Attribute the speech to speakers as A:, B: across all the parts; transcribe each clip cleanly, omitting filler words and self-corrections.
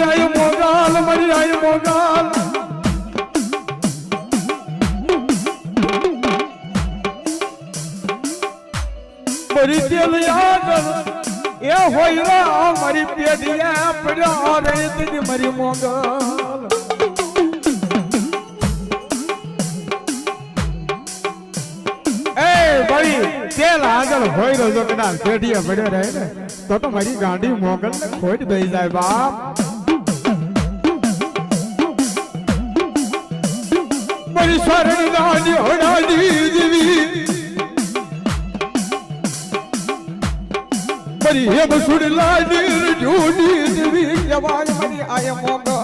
A: આય મોગલ મારી આય મોગલ મારી તેલ આગળ એ હોય મારી પેઢિયા પડ્યા રે તેની મારી મોગલ એ ભાઈ તેલ આગળ હોય રહ્યો કદાચ પેઢિયા પડ્યા રહે ને તો મારી ગાંડી મોગલ ને ખોટ દઈ જાય બાપ મારી શરણ ગાંડી હોડાડી દેવી મારી હેમ સુડ લાડી જોડી દેવી જવાય મારી આય મોગલ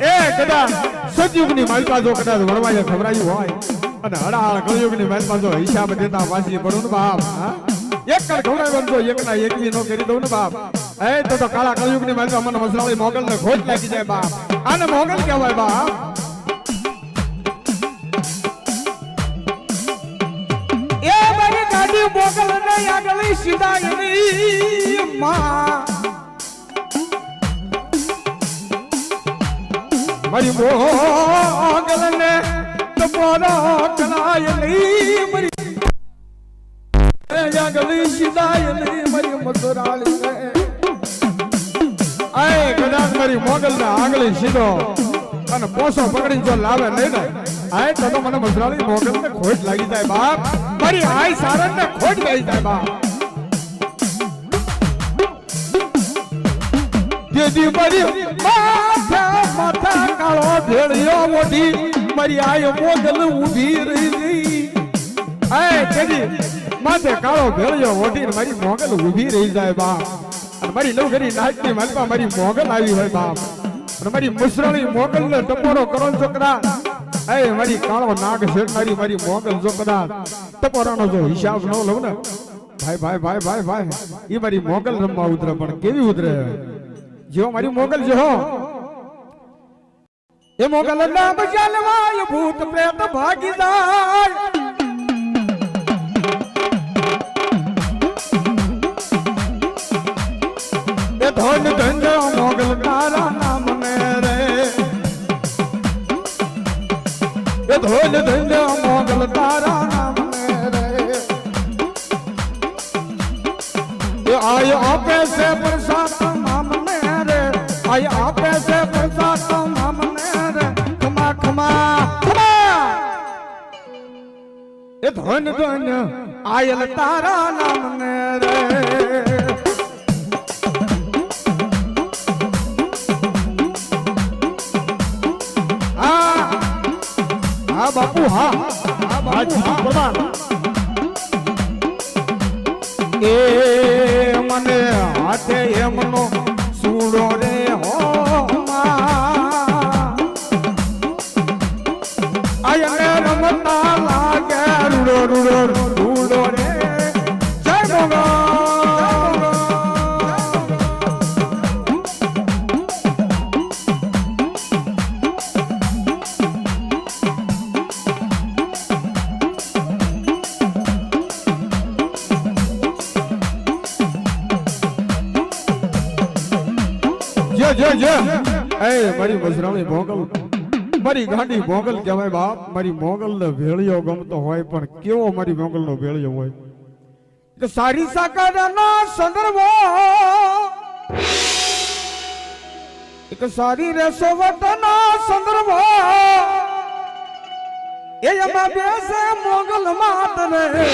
A: એ કદાચ સતયુગની માલિકા જો કદાચ વણવાય ખબરાયું હોય અને હડાળ કળયુગની માલિકા જો હિસાબ દેતા વાસી પડું ને બાપ એક કર ખવડાવ્યો તો એકના એકવી નો કરી દઉં ને બાપ એ તો કાળા કળયુગની માલિકા મને મસરાળી મોગલ ને ખોટ લાગી જાય બાપ આને મોગલ કહેવાય બાપ એ મારી ગાડી મોગલ ને આગળ સીધા એની માં મારી મોગલ ને તમારા કલાય નહીં મારી આગળ સીધાય નહીં મારી મસરાળી ને આય કદાચ મારી મોગલ ને આગળ સીધો અને પોસો પકડીને જો લાવે નહીં ને આય તો મને મસરાળી મોગલ ને ખોટ લાગી જાય બાપ મારી આય સારણ ને ખોટ ગઈ જાય બાપ જેદી મારી માથા કાળો ભેળિયો મોઢી મારી આય મોગલ ઊભી રહી આય જેદી માથે કાળો ભેળિયો મોઢી મારી મોગલ ઊભી રહી જાય બાપ અને મારી લવગરી નાચની માલમાં મારી મોગલ આવી હોય બાપ અને મારી મુસરાણી મોગલ ને ટપોરો કરો છોકરા એ મારી કાળો નાગ શેરનારી મારી મોગલ જો કદાચ ટપોરાનો જો હિસાબ ન લઉં ને ભાઈ ભાઈ ભાઈ ભાઈ ભાઈ એ મારી મોગલ રમવા ઉતરે પણ કેવી ઉતરે જો મારી મોગલ જો એ મોગલ ના બચાલવાય ભૂત પ્રેત ભાગી જાય એ ધન ધન મોગલ તારા નામ ને રે એ ધન ધન મોગલ તારા નામ ને રે એ આય આપે છે પ્રસાદ નામ ને રે આય આપે છે પ્રસાદ નામ ને રે ખમા ખમા ખમા એ ધન ધન આયલ તારા નામ ને રે હા બાપુ હા હા બાપુ હા એ મને હાથે એમનો સૂડો રે હો આયને રમતા લાગે રૂડો રૂડો રૂડો રે જય મોગલ એ મારી મસરાણી મોગલ મારી ગાંડી મોગલ કહેવાય બાપ મારી મોગલ ને ભેળિયો ગમતો હોય પણ કેવો મારી મોગલ નો ભેળિયો હોય કે સારી સાકારના સંદર્ભો એક સારી રેસોવટના સંદર્ભો એમાં બેસે મોગલ માત રે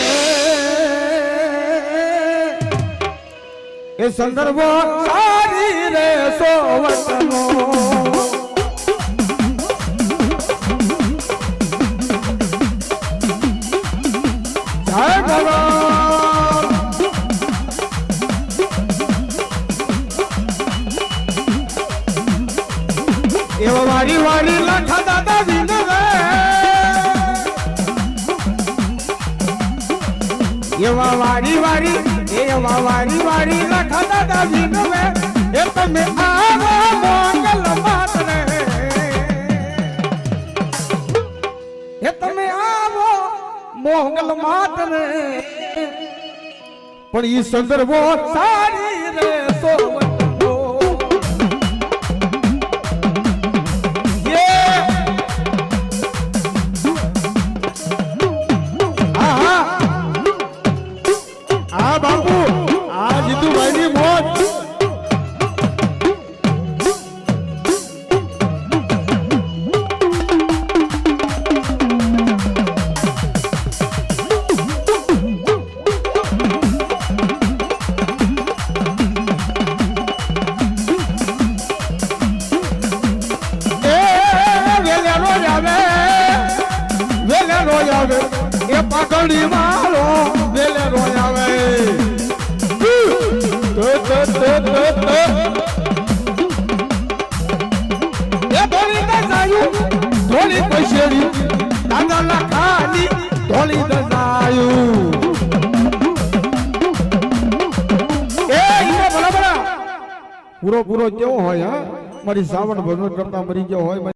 A: એ સંદર્ભો સારી રેસોવટનો જય ભગવાન એવા વારી વારી લખા દાદા વિનવે એવા વારી વારી લખા દાદા વિનવે એ તમે આવો મોગલ માત રે એ તમે આવો મોગલ માત રે પણ ઈ સંદર્ભો સારી રે સોવંતો આ બાપુ આ જીતુભાઈની મોત એ પાકડી મારો વેલે રોયાવે એ બોલી દસાયું ધોલી પૈસેડી દાદા લખાની ધોલી દસાયું એ ઈનો બરાબર પૂરો કેવો હોય હા મારી સાવણ ભજન કરતા મરી ગયો હોય